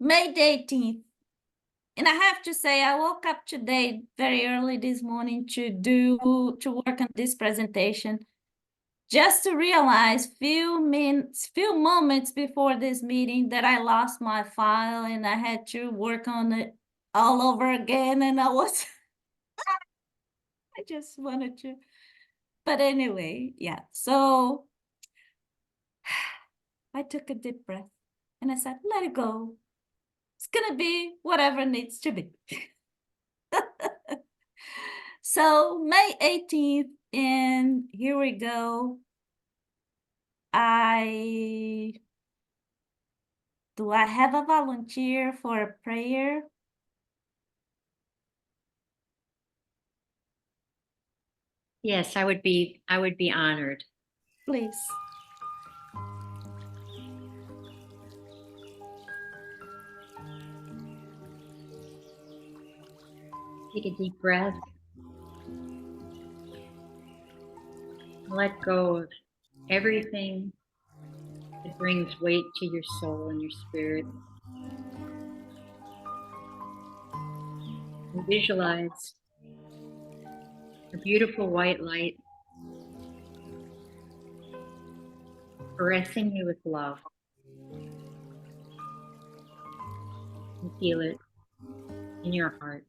May the 18th. And I have to say, I woke up today very early this morning to work on this presentation, just to realize few moments before this meeting that I lost my file and I had to work on it all over again. And I just wanted to, but anyway, yeah. So I took a deep breath and I said, let it go. It's gonna be whatever needs to be. So May 18th, and here we go. Do I have a volunteer for a prayer? Yes, I would be honored. Please. Take a deep breath. Let go of everything that brings weight to your soul and your spirit. And visualize a beautiful white light caressing you with love. And feel it in your heart.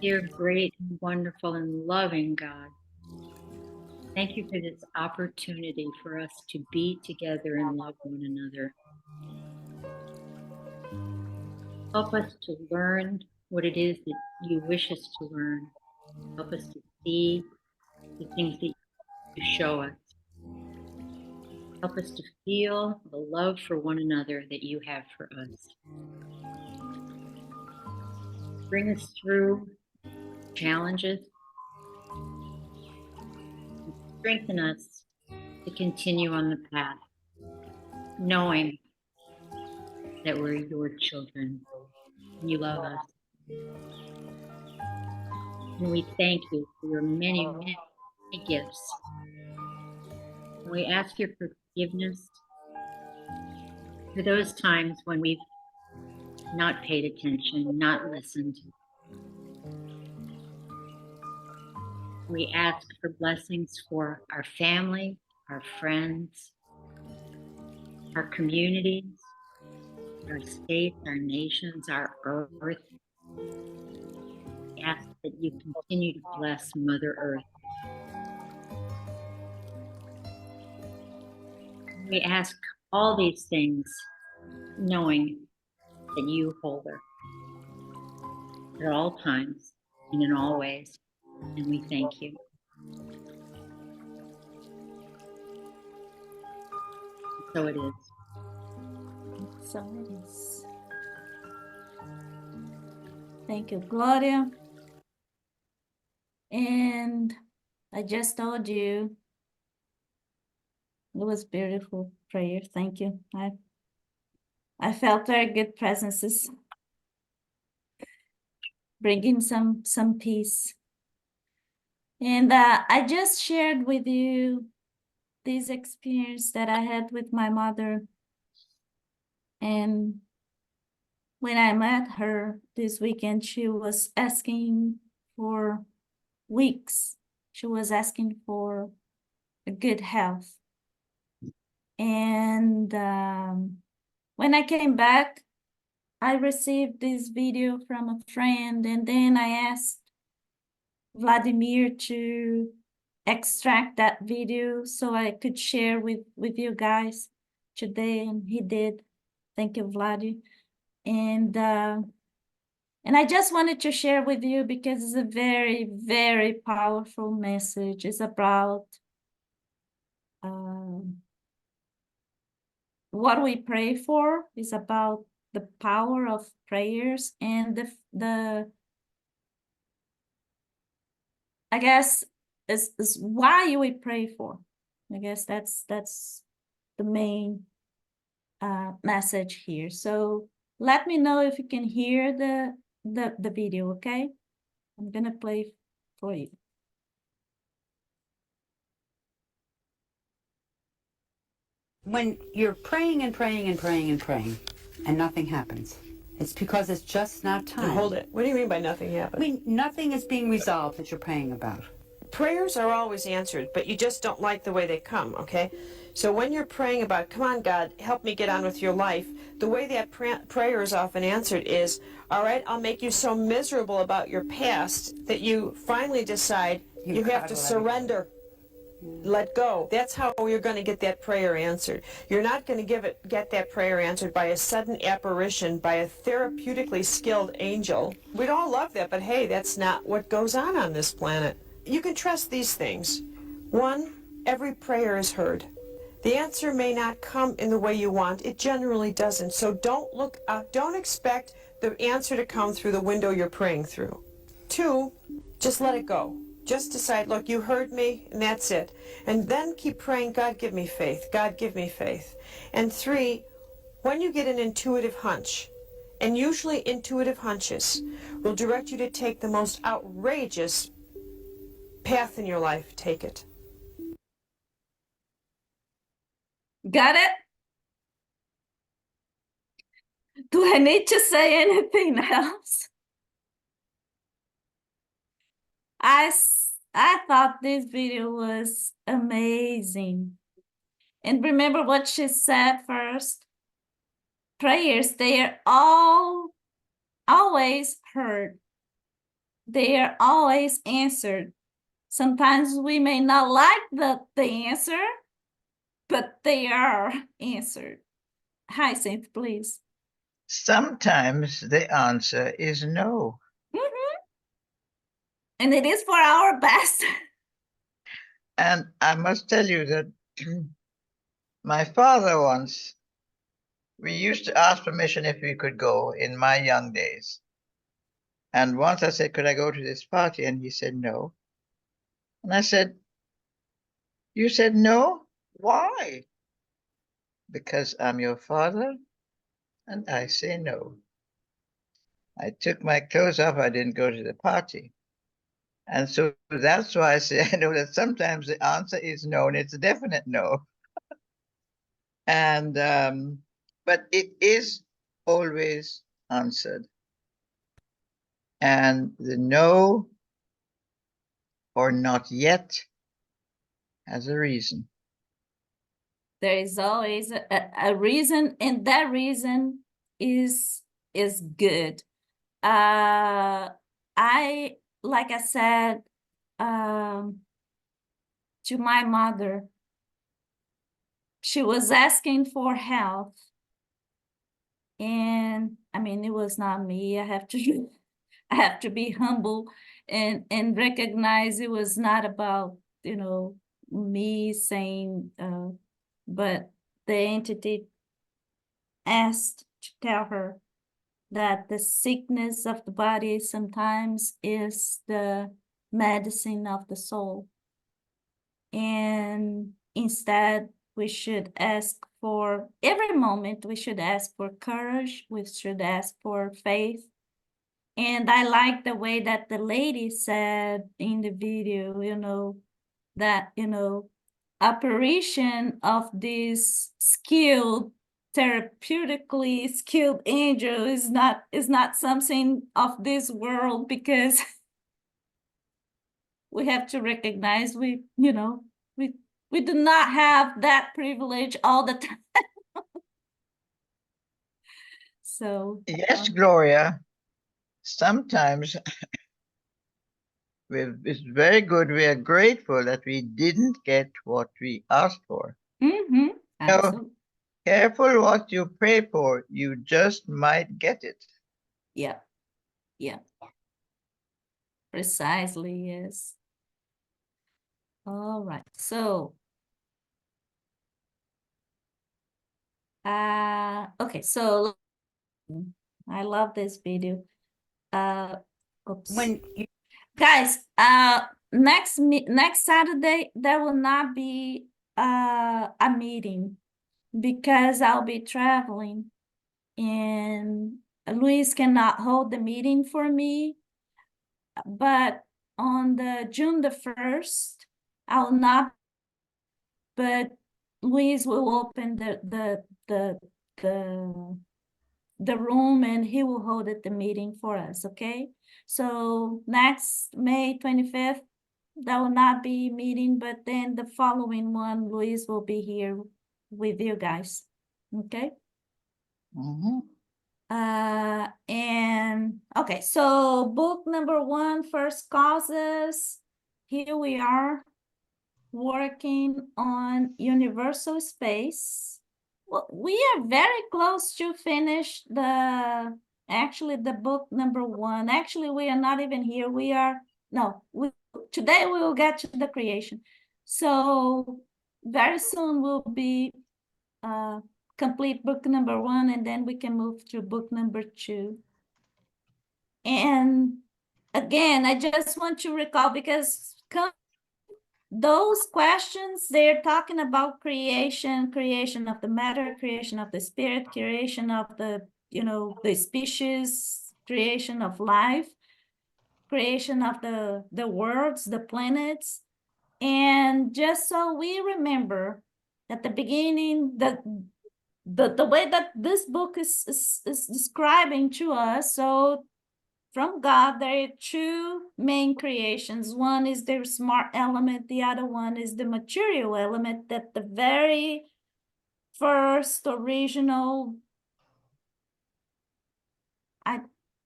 Dear great and wonderful and loving God, thank you for this opportunity for us to be together and love one another. Help us to learn what it is that you wish us to learn. Help us to see the things that you show us. Help us to feel the love for one another that you have for us. Bring us through challenges. Strengthen us to continue on the path, knowing that we're your children and you love us. And we thank you for your many, many gifts. And we ask your forgiveness for those times when we've not paid attention, not listened. We ask for blessings for our family, our friends, our communities, our states, our nations, our earth. We ask that you continue to bless Mother Earth. We ask all these things knowing that you hold her at all times and in all ways. And we thank you. So it is. So it is. Thank you, Gloria. And I just told you it was beautiful prayer. Thank you. I felt very good presences, bringing some peace. And I just shared with you this experience that I had with my mother. And when I met her this weekend, she was asking for weeks. She was asking for a good health. And when I came back, I received this video from a friend, and then I asked Vladimir to extract that video so I could share with you guys today, and he did. Thank you, Vladi. And I just wanted to share with you because it's a very, very powerful message. It's about what we pray for. Is about the power of prayers and the I guess is why we pray for. I guess that's the main message here. So let me know if you can hear the video, okay? I'm gonna play for you. When you're praying and praying and praying and praying, and nothing happens, it's because it's just not time. Hold it. What do you mean by nothing happened? Nothing is being resolved that you're praying about. Prayers are always answered, but you just don't like the way they come, okay? So when you're praying about, come on, God, help me get on with your life, the way that prayer is often answered is, all right, I'll make you so miserable about your past that you finally decide you have to surrender. Let go. That's how you're going to get that prayer answered. You're not going to get that prayer answered by a sudden apparition by a therapeutically skilled angel. We'd all love that, but hey, that's not what goes on this planet. You can trust these things. One, every prayer is heard. The answer may not come in the way you want. It generally doesn't. So don't expect the answer to come through the window you're praying through. Two, just let it go. Just decide, look, you heard me, and that's it. And then keep praying, God, give me faith. God, give me faith. And three, when you get an intuitive hunch, and usually intuitive hunches will direct you to take the most outrageous path in your life, take it. Got it? Do I need to say anything else? I thought this video was amazing. And remember what she said first? Prayers, they are always heard. They are always answered. Sometimes we may not like the answer, but they are answered. Hyacinth, please. Sometimes the answer is no. And it is for our best. And I must tell you that my father once, we used to ask permission if we could go in my young days. And once I said, could I go to this party? And he said, no. And I said, you said no? Why? Because I'm your father and I say no. I took my clothes off. I didn't go to the party. And so that's why I say I know that sometimes the answer is no, and it's a definite no. And but it is always answered. And the no or not yet has a reason. There is always a reason, and that reason is good. Like I said to my mother, she was asking for health, and I mean, it was not me. I have to be humble and recognize it was not about, you know, me saying, but the entity asked to tell her that the sickness of the body sometimes is the medicine of the soul. And instead, we should ask for, every moment, we should ask for courage, we should ask for faith. And I like the way that the lady said in the video, you know, that, you know, apparition of this therapeutically skilled angel is not something of this world, because we have to recognize we do not have that privilege all the time. So Yes, Gloria, sometimes it's very good. We are grateful that we didn't get what we asked for. absolutely. Careful what you pray for, you just might get it. Yeah. Precisely, yes. All right. So okay, so I love this video. Oops. Guys, next Saturday there will not be a meeting because I'll be traveling, and Luis cannot hold the meeting for me. But on June the 1st, I'll not. But Luis will open the room, and he will hold the meeting for us, okay? So next May 25th, there will not be meeting, but then the following one, Luis will be here with you guys, okay? Mhm. And okay, so book number 1, First Causes. Here we are working on universal space. Well, we are very close to finish actually the book number 1. Actually, we are not even here. Today we will get to the creation. So very soon we'll be complete book number 1, and then we can move to book number 2. And again, I just want to recall, because those questions, they're talking about creation of the matter, creation of the spirit, creation of the species, creation of life, creation of the worlds, the planets. And just so we remember, at the beginning, the way that this book is describing to us, so from God, there are 2 main creations. One is the smart element, the other one is the material element, that the very first original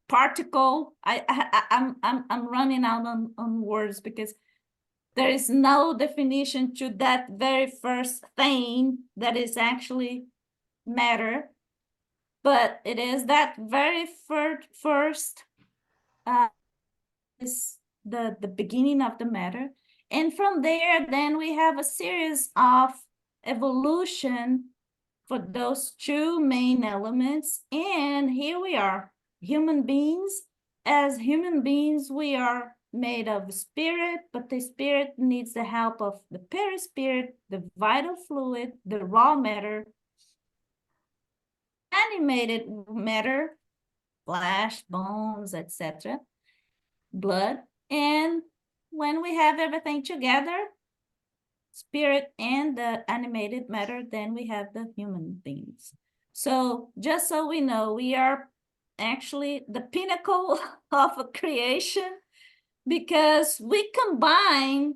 particle. I'm running out on words, because there is no definition to that very first thing that is actually matter, but it is that very first is the beginning of the matter. And from there, then we have a series of evolution for those 2 main elements. And here we are, human beings. As human beings, we are made of spirit, but the spirit needs the help of the perispirit, the vital fluid, the raw matter, animated matter, flesh, bones, etc., blood. And when we have everything together, spirit and the animated matter, then we have the human beings. So just so we know, we are actually the pinnacle of a creation, because we combine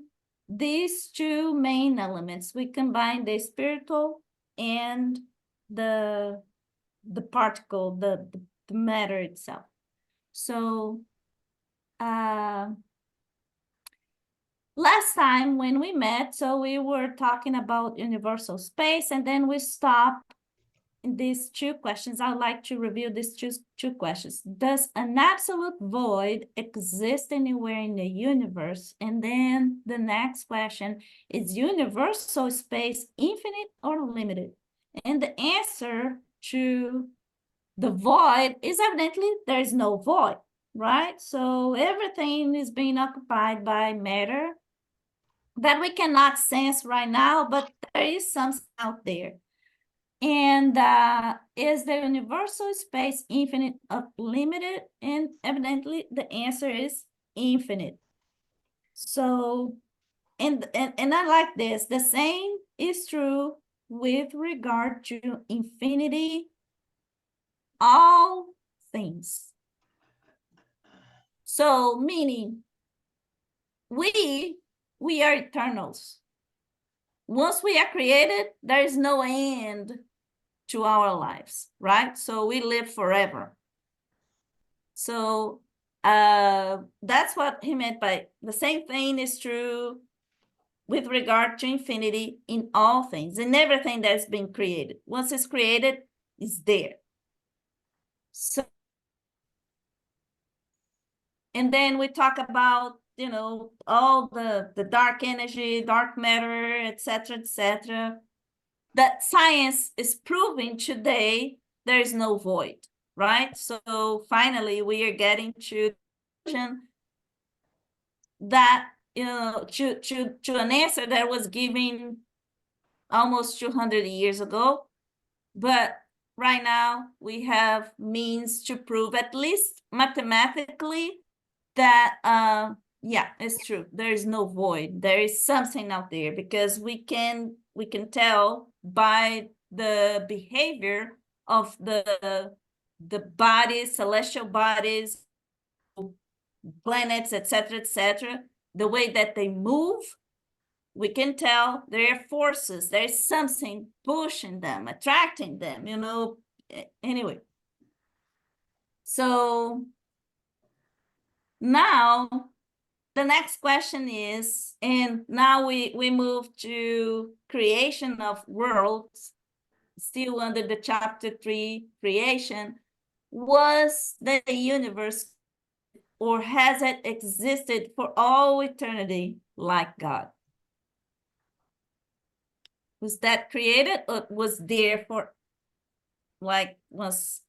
these 2 main elements. We combine the spiritual and the particle, the matter itself. So last time when we met, so we were talking about universal space, and then we stopped in these 2 questions. I'd like to review these two questions. Does an absolute void exist anywhere in the universe? And then the next question is, universal space infinite or limited? And the answer to the void is evidently there is no void, right? So everything is being occupied by matter that we cannot sense right now, but there is something out there. And is the universal space infinite or limited? And evidently the answer is infinite. So, and I like this. The same is true with regard to infinity, all things. So, meaning we are eternals. Once we are created, there is no end to our lives, right? So we live forever. So that's what he meant by the same thing is true with regard to infinity in all things, in everything that's been created. Once it's created, it's there. So, and then we talk about, all the dark energy, dark matter, etc., that science is proving today there is no void, right? So finally, we are getting to that, to an answer that was given almost 200 years ago. But right now, we have means to prove, at least mathematically, that, yeah, it's true. There is no void. There is something out there, because we can tell by the behavior of the bodies, celestial bodies, planets, etc., the way that they move, we can tell there are forces, there's something pushing them, attracting them, you know. Anyway, so now the next question is, and now we move to creation of worlds, still under the chapter 3, creation. Was the universe, or has it existed for all eternity like God? Was that created, or was there for, like, once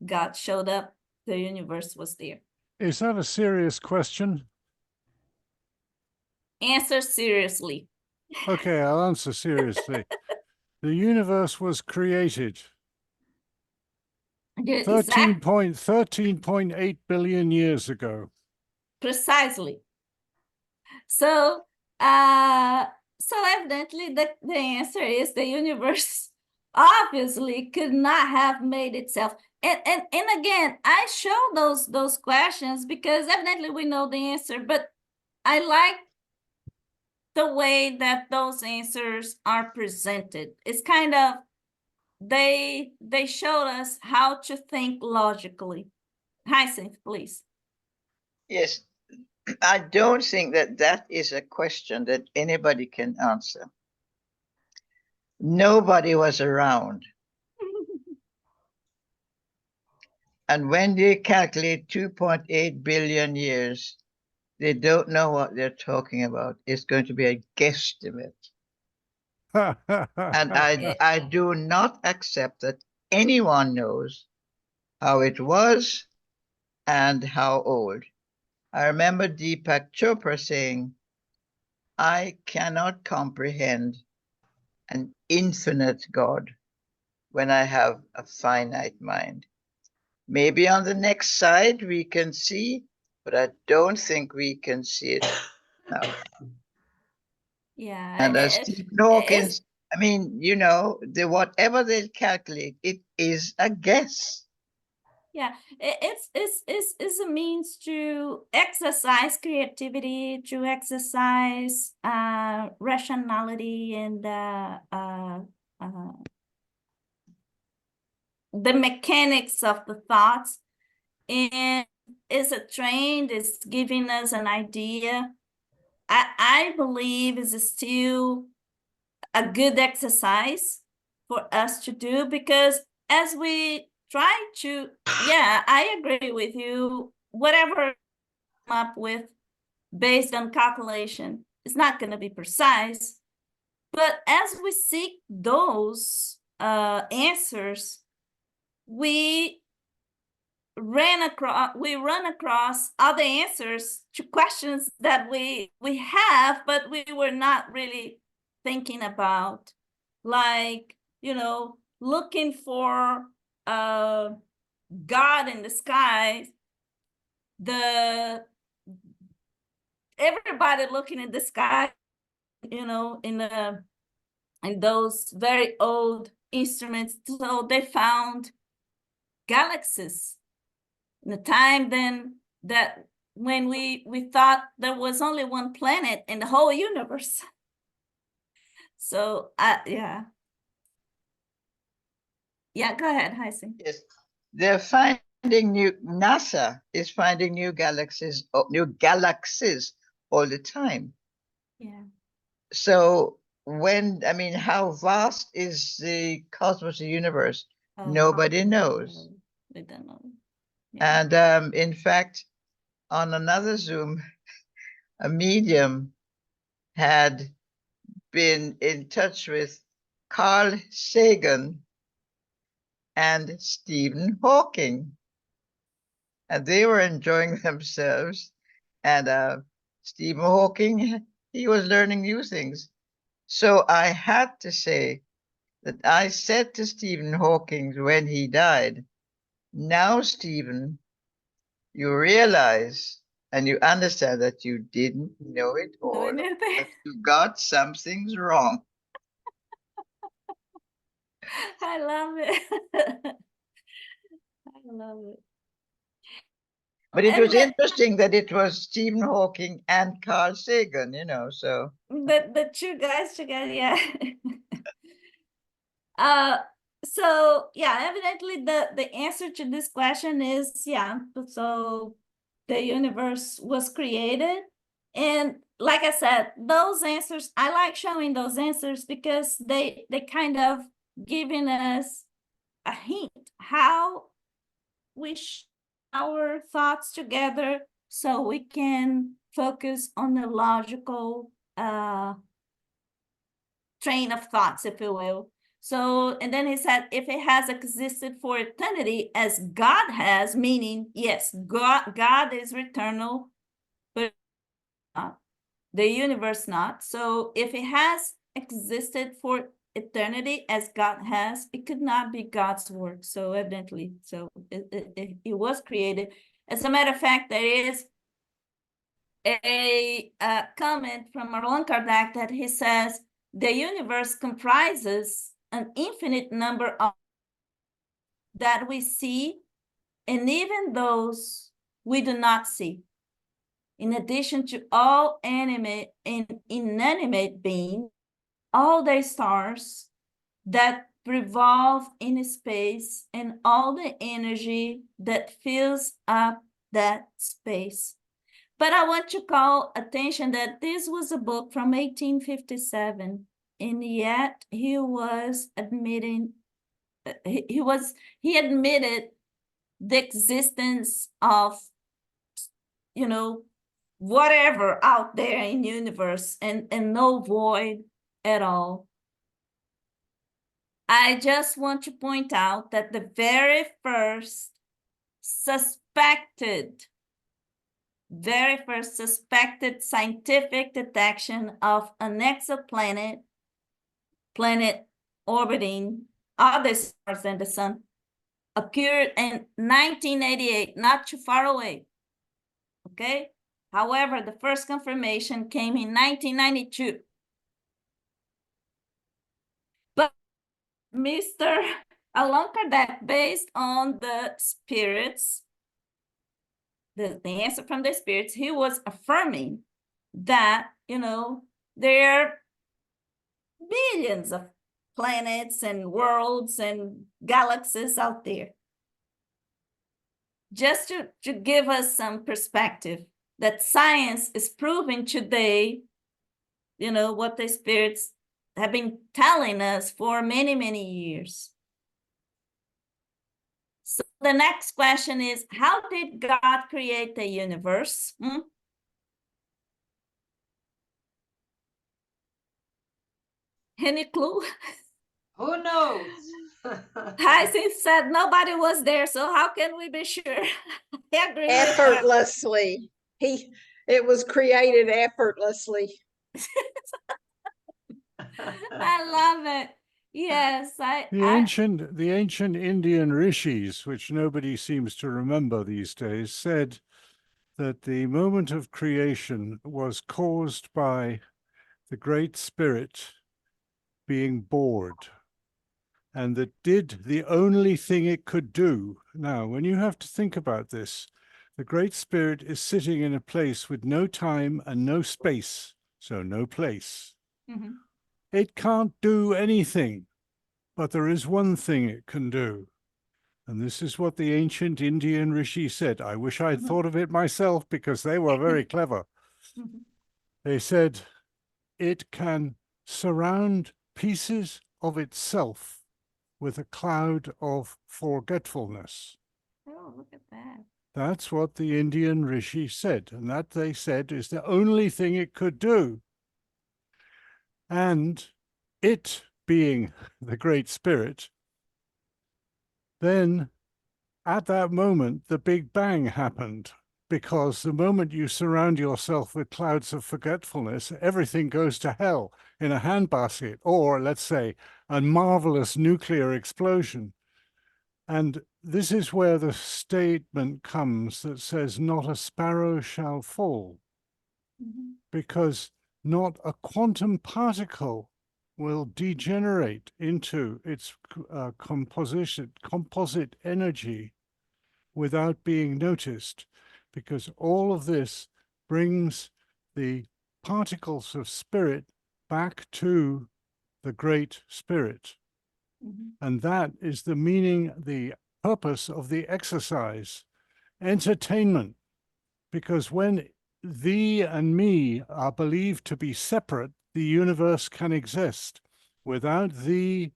God showed up, the universe was there? Is that a serious question? Answer seriously. Okay, I'll answer seriously. The universe was created Exactly. 13.8 billion years ago. Precisely. So, so evidently the answer is the universe obviously could not have made itself. And again, I show those questions because evidently we know the answer, but I like the way that those answers are presented. It's kind of, they showed us how to think logically. Hyacinth, please. Yes, I don't think that that is a question that anybody can answer. Nobody was around. And when they calculate 2.8 billion years, they don't know what they're talking about. It's going to be a guesstimate. And I do not accept that anyone knows how it was and how old. I remember Deepak Chopra saying, I cannot comprehend an infinite God when I have a finite mind. Maybe on the next side we can see, but I don't think we can see it now. Yeah. And as Stephen Hawkins, I mean, you know, whatever they calculate, it is a guess. Yeah, it's a means to exercise creativity, to exercise rationality, and the mechanics of the thoughts. And it's a trained, it's giving us an idea. I believe is still a good exercise for us to do, because as we try to, yeah, I agree with you, whatever come up with based on calculation, it's not going to be precise. But as we seek those answers, we run across other answers to questions that we have, but we were not really thinking about, like, you know, looking for God in the sky. Everybody looking in the sky, you know, in those very old instruments, so they found galaxies in the time then that when we thought there was only one planet in the whole universe. So yeah, go ahead, Heising. Yes, they're finding NASA is finding new galaxies all the time. Yeah. So I mean, how vast is the cosmos, the universe? Nobody knows. We don't know. Yeah. And in fact, on another Zoom, a medium had been in touch with Carl Sagan and Stephen Hawking, and they were enjoying themselves. And Stephen Hawking, he was learning new things. So I had to say that I said to Stephen Hawking when he died, now, Stephen, you realize and you understand that you didn't know it all, that you got some things wrong. I love it. I love it. But it was And interesting that it was Stephen Hawking and Carl Sagan, you know, so. the two guys together, yeah. uh so yeah, evidently the answer to this question is yeah. So the universe was created, and like I said, those answers, I like showing those answers because they kind of giving us a hint how we our thoughts together so we can focus on the logical train of thoughts, if you will. So, and then he said, if it has existed for eternity as God has, meaning, yes, God is eternal, but not. The universe not. So if it has existed for eternity as God has, it could not be God's work. So evidently, so it was created. As a matter of fact, there is a comment from Allan Kardec that he says the universe comprises an infinite number of that we see, and even those we do not see. In addition to all animate and inanimate beings, all the stars that revolve in space, and all the energy that fills up that space. But I want to call attention that this was a book from 1857, and yet he was admitting, he admitted the existence of, you know, whatever out there in the universe, and no void at all. I just want to point out that the very first suspected scientific detection of an exoplanet, planet orbiting other stars than the sun, occurred in 1988, not too far away. Okay? However, the first confirmation came in 1992. But Mr. Allan Kardec, based on the spirits, the answer from the spirits, he was affirming that, you know, there are billions of planets and worlds and galaxies out there. Just to give us some perspective that science is proving today, you know, what the spirits have been telling us for many, many years. So the next question is, how did God create the universe? Any clue? Who knows? Hyacinth said nobody was there, so how can we be sure? I agree with her. Effortlessly. It was created effortlessly. I love it. Yes, The ancient Indian rishis, which nobody seems to remember these days, said that the moment of creation was caused by the Great Spirit being bored, and that did the only thing it could do. Now, when you have to think about this, the Great Spirit is sitting in a place with no time and no space, so no place. Mm-hmm. It can't do anything, but there is one thing it can do. And this is what the ancient Indian rishi said. I wish I'd thought of it myself, because they were very clever. They said it can surround pieces of itself with a cloud of forgetfulness. Oh, look at that. That's what the Indian rishi said. And that, they said, is the only thing it could do. And it, being the Great Spirit, then at that moment, the Big Bang happened, because the moment you surround yourself with clouds of forgetfulness, everything goes to hell in a handbasket, or let's say a marvelous nuclear explosion. And this is where the statement comes that says, not a sparrow shall fall, because not a quantum particle will degenerate into its composite energy without being noticed, because all of this brings the particles of spirit back to the Great Spirit. And that is the meaning, the purpose of the exercise, entertainment. Because when thee and me are believed to be separate, the universe can exist. Without thee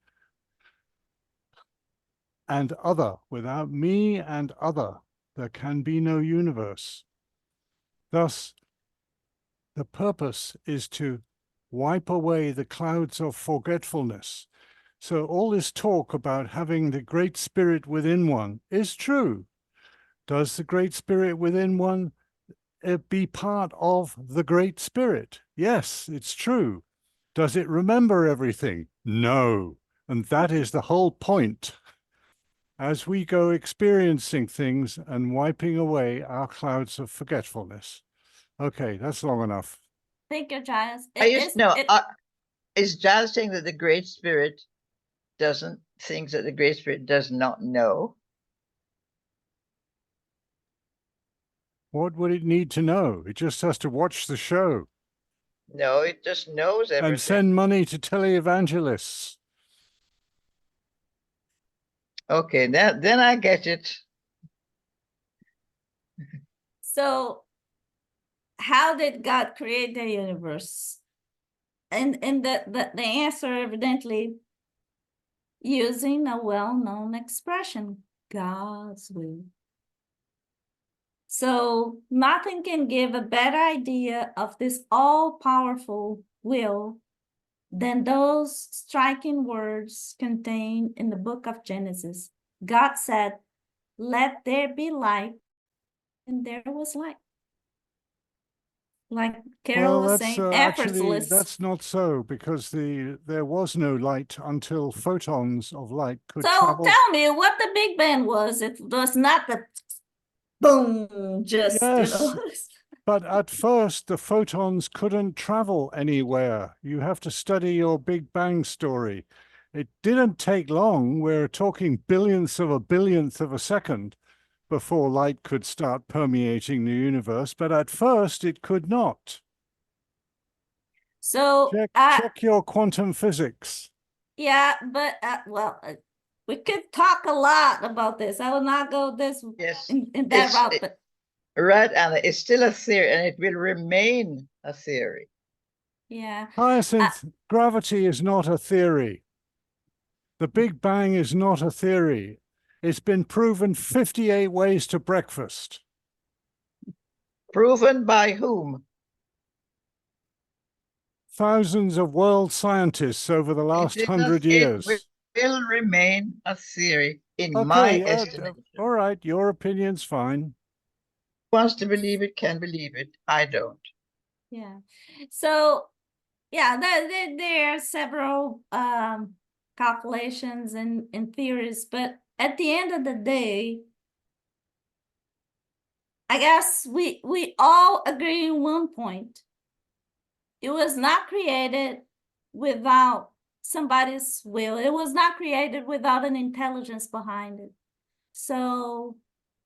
and other, without me and other, there can be no universe. Thus, the purpose is to wipe away the clouds of forgetfulness. So all this talk about having the Great Spirit within one is true. Does the Great Spirit within one be part of the Great Spirit? Yes, it's true. Does it remember everything? No. And that is the whole point. As we go experiencing things and wiping away our clouds of forgetfulness. Okay, that's long enough. Thank you, Giles. Is Giles saying that the Great Spirit doesn't, things that the Great Spirit does not know? What would it need to know? It just has to watch the show. No, it just knows everything. And send money to televangelists. Okay, then I get it. So how did God create the universe? And the answer evidently using a well-known expression, God's will. So nothing can give a better idea of this all-powerful will than those striking words contained in the book of Genesis. God said, "Let there be light," and there was light. Like Carol was saying, actually, effortless. that's not so, because there was no light until photons of light could So travel. tell me what the Big Bang was. It was not the boom, just, Yes, but at first the photons couldn't travel anywhere. You have to study your Big Bang story. It didn't take long. We're talking billionths of a billionth of a second before light could start permeating the universe, but at first it could not. So check your quantum physics. Yeah, but we could talk a lot about this. I will not go this in that route, but right, Anna, it's still a theory, and it will remain a theory. Yeah. Hyacinth, gravity is not a theory. The Big Bang is not a theory. It's been proven 58 ways to breakfast. Proven by whom? Thousands of world scientists over the last 100 years. It will remain a theory in my estimation. All right, your opinion's fine. Who wants to believe it can believe it. I don't. Yeah. So, yeah, there are several calculations and theories, but at the end of the day, I guess we all agree on one point. It was not created without somebody's will. It was not created without an intelligence behind it. So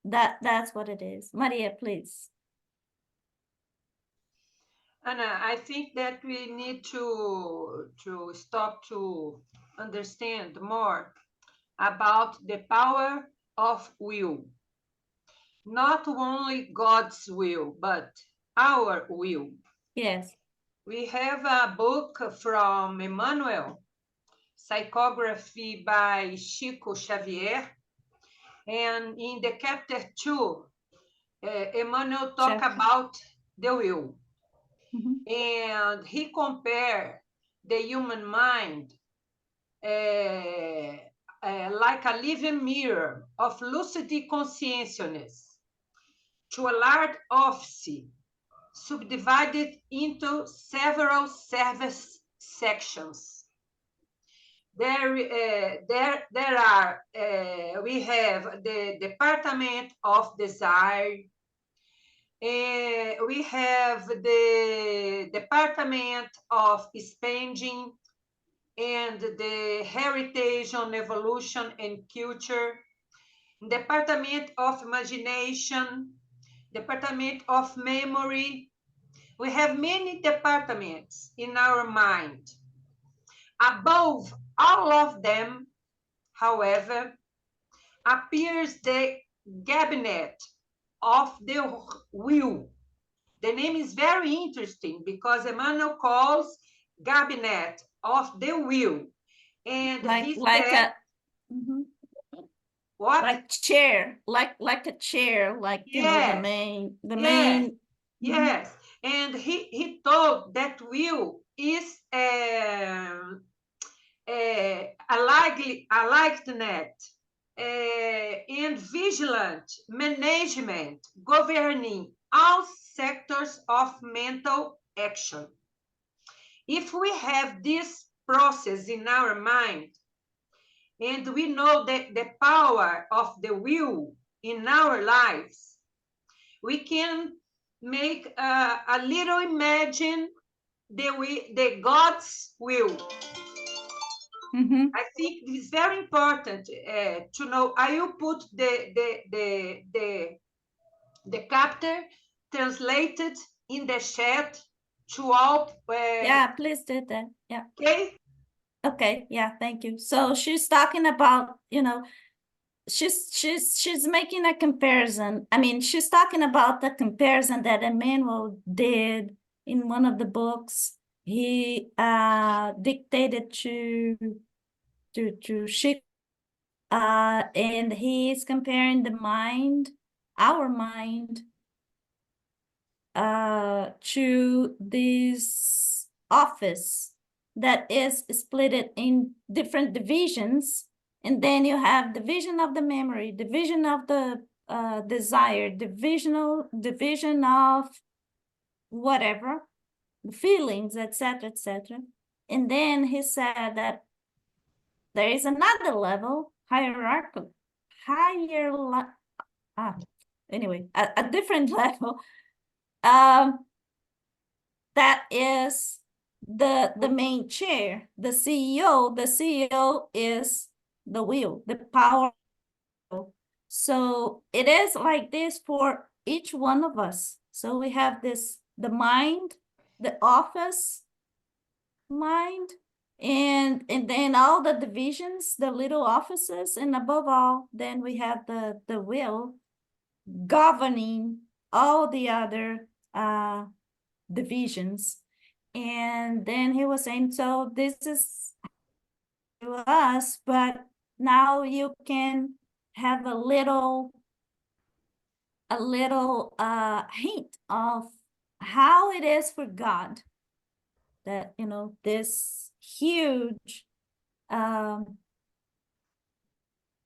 that's what it is. Maria, please. Anna, I think that we need to stop to understand more about the power of will. Not only God's will, but our will. Yes. We have a book from Emmanuel, Psychography by Chico Xavier. And in the chapter 2, Emmanuel talks about the will. And he compared the human mind like a living mirror of lucid consciousness to a large office subdivided into several service sections. There are, we have the Department of Desire, we have the Department of Spending, and the heritage on evolution and culture, department of imagination, department of memory. We have many departments in our mind. Above all of them, however, appears the cabinet of the will. The name is very interesting because Emmanuel calls cabinet of the will. And he said, what? Like chair, like a chair, like, you know, the main, Yes. And he told that will is a likeness and vigilant management governing all sectors of mental action. If we have this process in our mind, and we know that the power of the will in our lives, we can make a little imagine the God's will. I think it's very important to know. I will put the chapter translated in the chat to all. Yeah, please do that. Yeah. Okay. Okay. Yeah. Thank you. So she's talking about, you know, she's making a comparison. I mean, she's talking about the comparison that Emmanuel did in one of the books. He dictated to she and he's comparing the mind, our mind, to this office that is split in different divisions. And then you have division of the memory, division of the desire, division of whatever, feelings, etc., etc. And then he said that there is another level, hierarchical, anyway, a different level, that is the main chair, the CEO. The CEO is the will, the power. So it is like this for each one of us. So we have this, the mind, the office mind, and then all the divisions, the little offices, and above all, then we have the will governing all the other divisions. And then he was saying, so this is to us, but now you can have a little hint of how it is for God, that, you know, this huge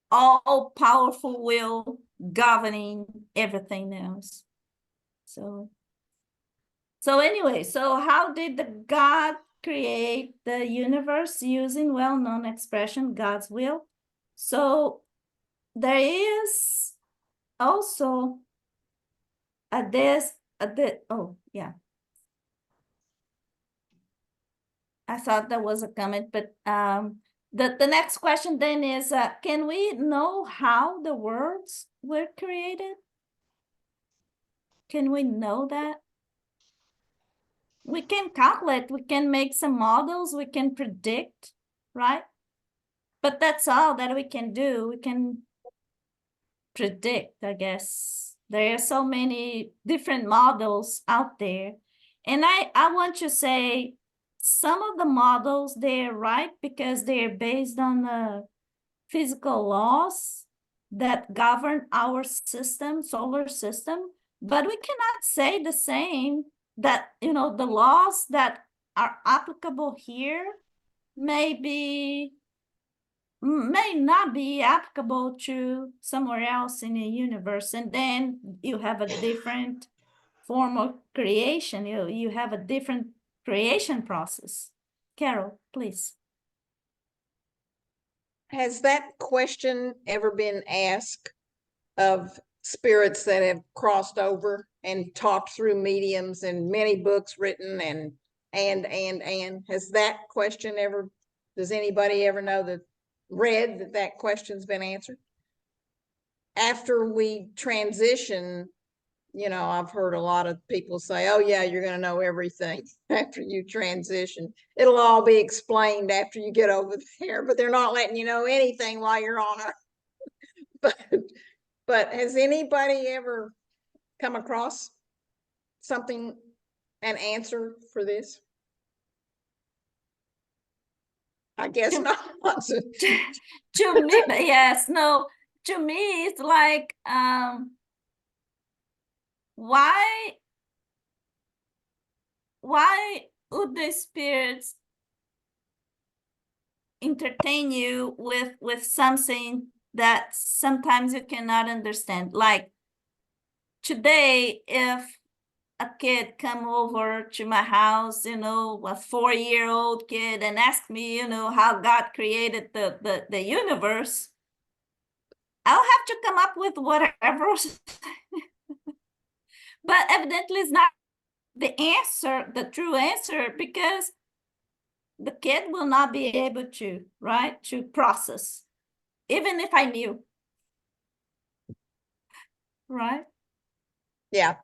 all-powerful will governing everything else. So anyway, so how did the God create the universe? Using well-known expression, God's will. So there is also oh yeah, I thought that was a comment, but the next question then is, can we know how the words were created? Can we know that? We can calculate, we can make some models, we can predict, right? But that's all that we can do. We can predict, I guess. There are so many different models out there. And I want to say some of the models, they're right because they're based on the physical laws that govern our system, solar system. But we cannot say the same that, you know, the laws that are applicable here may not be applicable to somewhere else in the universe. And then you have a different form of creation. You have a different creation process. Carol, please. Has that question ever been asked of spirits that have crossed over and talked through mediums and many books written and has that question ever Does anybody ever know that question's been answered? After we transition, you know, I've heard a lot of people say, oh yeah, you're going to know everything after you transition. It'll all be explained after you get over there, but they're not letting you know anything while you're on Earth. But has anybody ever come across something, an answer for this? I guess not. To me, yes, no, to me, it's like, why would the spirits entertain you with something that sometimes you cannot understand? Like today, if a kid come over to my house, you know, a 4-year-old kid, and ask me, you know, how God created the universe, I'll have to come up with whatever. But evidently it's not the answer, the true answer, because the kid will not be able to, right, to process, even if I knew, right? Yeah.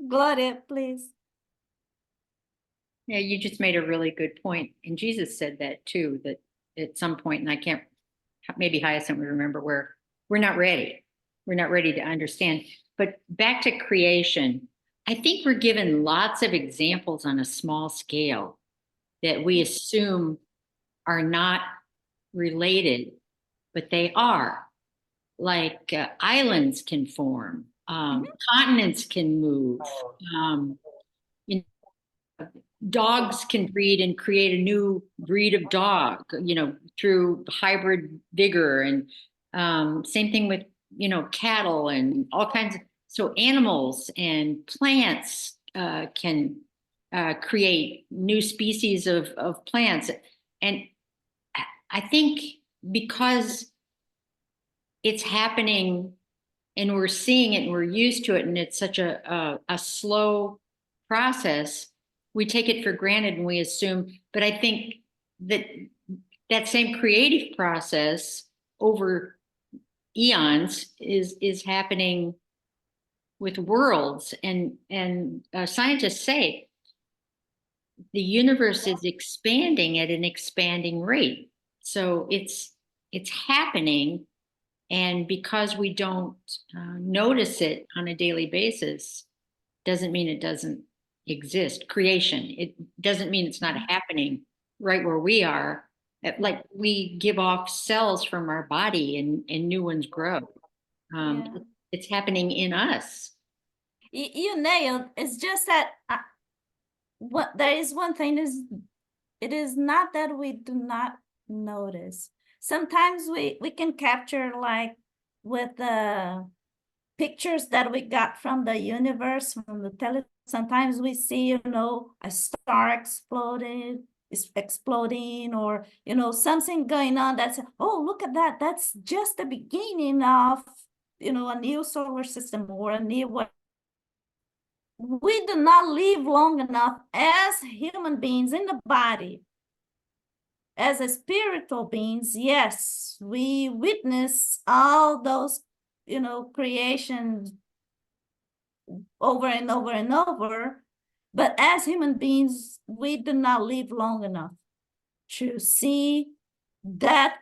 Gloria, please. Yeah, you just made a really good point. And Jesus said that too, that at some point, and I can't, maybe Hyacinth would remember, where we're not ready. We're not ready to understand. But back to creation, I think we're given lots of examples on a small scale that we assume are not related, but they are. Like islands can form, continents can move, you know, dogs can breed and create a new breed of dog, you know, through hybrid vigor. And same thing with, you know, cattle and all kinds of, so animals and plants can create new species of plants. And I think because it's happening and we're seeing it and we're used to it, and it's such a slow process, we take it for granted and we assume. But I think that same creative process over eons is happening with worlds, and scientists say the universe is expanding at an expanding rate. So it's happening. And because we don't notice it on a daily basis, doesn't mean it doesn't exist. Creation, it doesn't mean it's not happening right where we are. Like we give off cells from our body and new ones grow. It's happening in us. You nailed. It's just that what there is one thing is, it is not that we do not notice. Sometimes we can capture, like with the pictures that we got from the universe, from the sometimes we see, you know, a star exploding, or, you know, something going on that's, oh, look at that, that's just the beginning of, you know, a new solar system or a new what. We do not live long enough as human beings in the body. As a spiritual beings, yes, we witness all those, you know, creations over and over and over. But as human beings, we do not live long enough to see that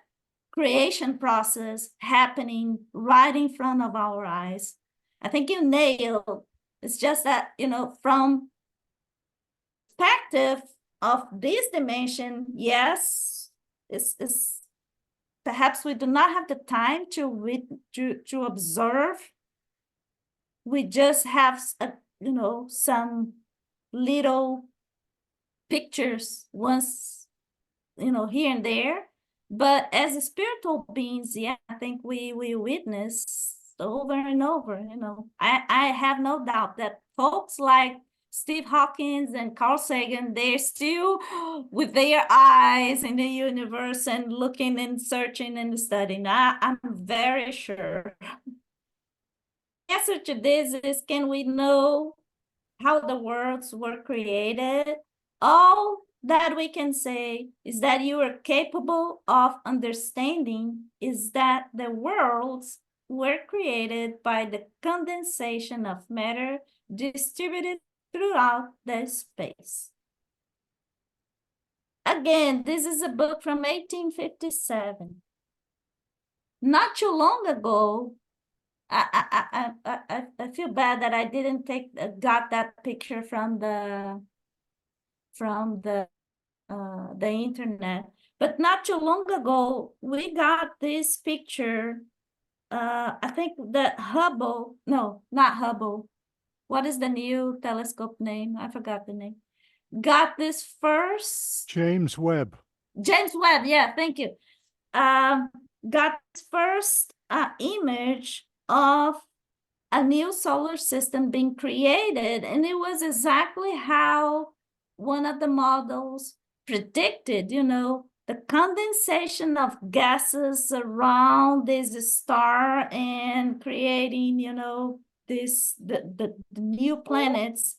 creation process happening right in front of our eyes. I think you nailed. It's just that, you know, from perspective of this dimension, yes, it's perhaps we do not have the time to observe. We just have you know, some little pictures once, you know, here and there. But as spiritual beings, yeah, I think we witness over and over. You know, I have no doubt that folks like Steve Hawkins and Carl Sagan, they're still with their eyes in the universe and looking and searching and studying. I'm very sure. The answer to this is, can we know how the worlds were created? All that we can say is that you are capable of understanding is that the worlds were created by the condensation of matter distributed throughout the space. Again, this is a book from 1857. Not too long ago, I feel bad that I didn't got that picture from the internet, but not too long ago we got this picture. I think that Hubble, no, not Hubble. What is the new telescope name? I forgot the name. Got this first. James Webb. James Webb, yeah, thank you. Got first image of a new solar system being created, and it was exactly how one of the models predicted, you know, the condensation of gases around this star and creating, you know, the new planets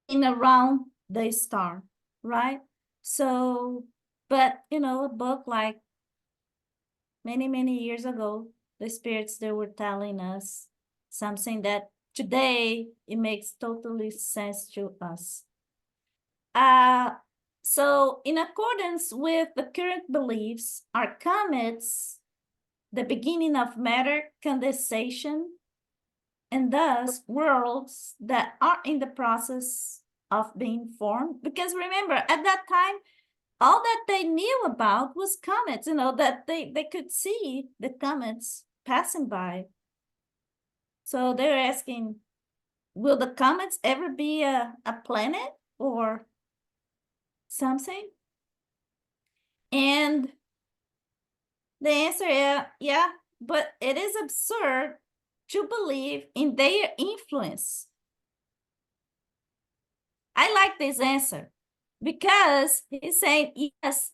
in around the star, right? So, but you know, a book like many years ago, the spirits, they were telling us something that today it makes totally sense to us. So in accordance with the current beliefs, are comets the beginning of matter condensation, and thus worlds that are in the process of being formed? Because remember, at that time, all that they knew about was comets, you know, that they could see the comets passing by. So they're asking, will the comets ever be a planet or something? And the answer is, yeah, but it is absurd to believe in their influence. I like this answer because he's saying, yes,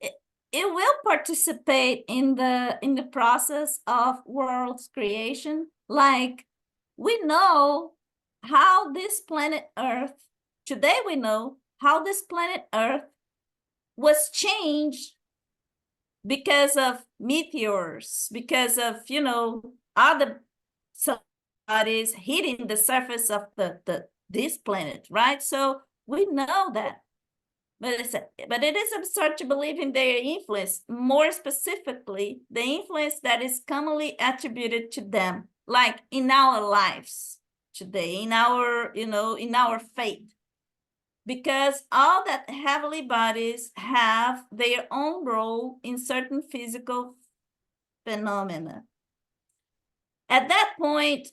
it will participate in the process of world's creation. Like, we know how this planet Earth, today we know how this planet Earth was changed because of meteors, because of, you know, other bodies hitting the surface of this planet, right? So we know that. But it is absurd to believe in their influence, more specifically, the influence that is commonly attributed to them, like in our lives today, in our, you know, in our faith. Because all that heavenly bodies have their own role in certain physical phenomena. At that point,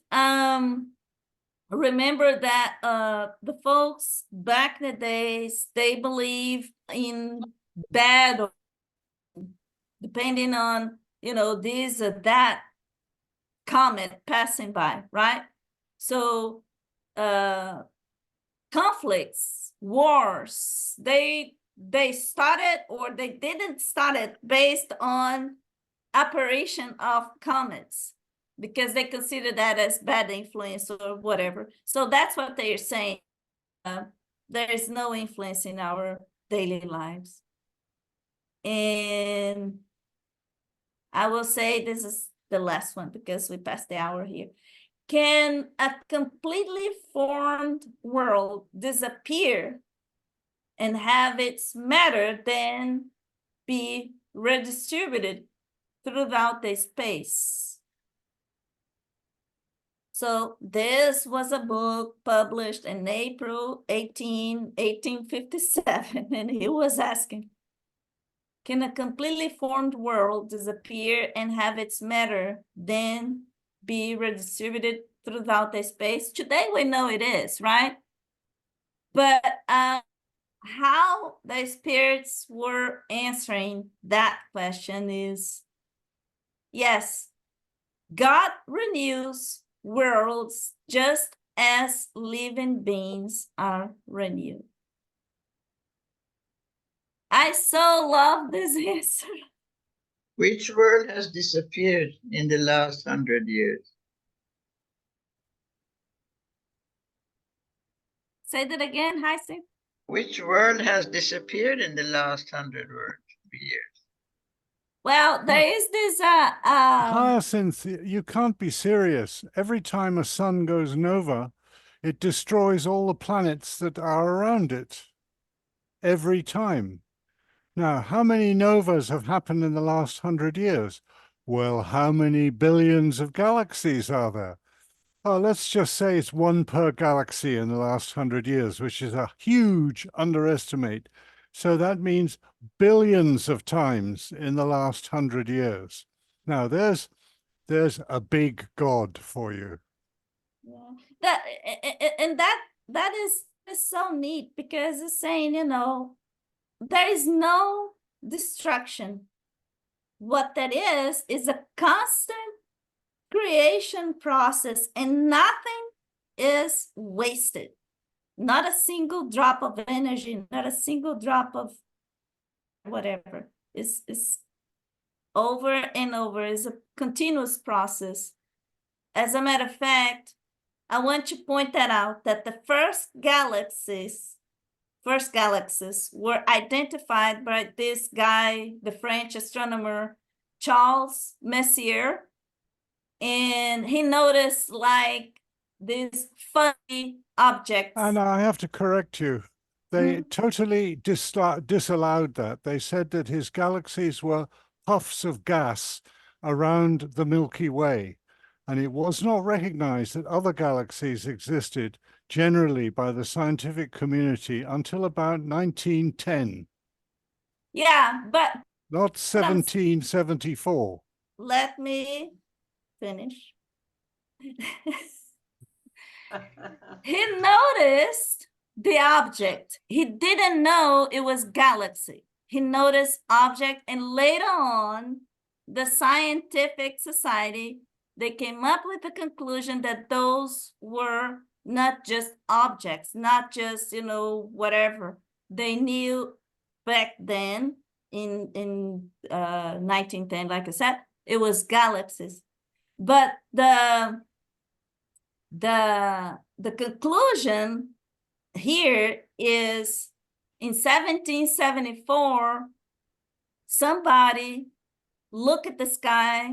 remember that the folks back in the days, they believe in bad, or depending on, you know, this or that comet passing by, right? So conflicts, wars, they started or they didn't start it based on apparition of comets, because they consider that as bad influence or whatever. So that's what they are saying. There is no influence in our daily lives. And I will say this is the last one because we passed the hour here. Can a completely formed world disappear and have its matter then be redistributed throughout the space? So this was a book published in April 1857, and he was asking, can a completely formed world disappear and have its matter then be redistributed throughout the space? Today we know it is, right? But how the spirits were answering that question is, yes, God renews worlds just as living beings are renewed. I so love this answer. Which world has disappeared in the last 100 years? Say that again, Heisi. Which world has disappeared in the last 100 years? Well, there is this Hyacinth, you can't be serious. Every time a sun goes nova, it destroys all the planets that are around it. Every time. Now, how many novas have happened in the last 100 years? Well, how many billions of galaxies are there? Oh, let's just say it's one per galaxy in the last 100 years, which is a huge underestimate. So that means billions of times in the last 100 years. Now, there's a big God for you. Yeah. That is so neat, because it's saying, you know, there is no destruction. What that is a constant creation process, and nothing is wasted. Not a single drop of energy, not a single drop of whatever. It's over and over. It's a continuous process. As a matter of fact, I want to point that out, that the first galaxies were identified by this guy, the French astronomer Charles Messier, and he noticed like these funny objects. And I have to correct you. They totally disallowed that. They said that his galaxies were puffs of gas around the Milky Way. And it was not recognized that other galaxies existed generally by the scientific community until about 1910. Yeah, but not 1774. Let me finish. He noticed the object. He didn't know it was galaxy. He noticed object, and later on, the scientific society, they came up with the conclusion that those were not just objects, not just, you know, whatever. They knew back then in 1910, like I said, it was galaxies. But the conclusion here is in 1774, somebody looked at the sky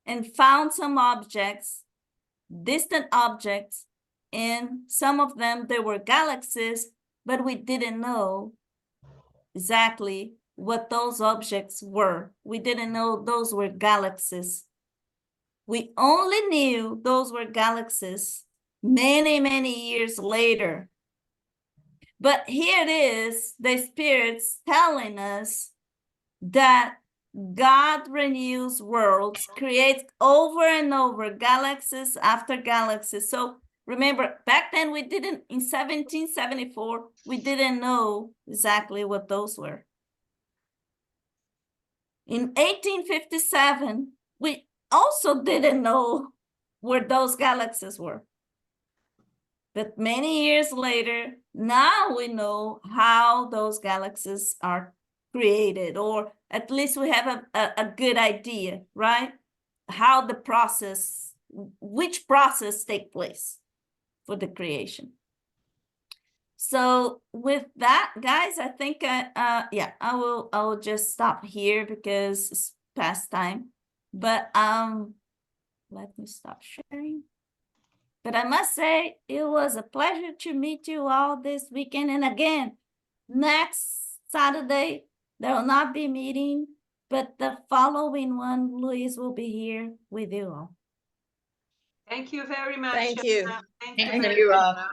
and found some objects, distant objects, and some of them, they were galaxies, but we didn't know exactly what those objects were. We didn't know those were galaxies. We only knew those were galaxies many, many years later. But here it is, the spirits telling us that God renews worlds, creates over and over, galaxies after galaxies. So remember, back then we didn't, in 1774, we didn't know exactly what those were. In 1857, we also didn't know where those galaxies were. But many years later, now we know how those galaxies are created, or at least we have a good idea, right? How the process, which process takes place for the creation. So with that, guys, I think I will just stop here because it's past time. But let me stop sharing. But I must say, it was a pleasure to meet you all this weekend. And again, next Saturday, there will not be meeting, but the following one, Luis will be here with you all. Thank you very much. Thank you. Anna. Thank you Thank very you, much. Anna.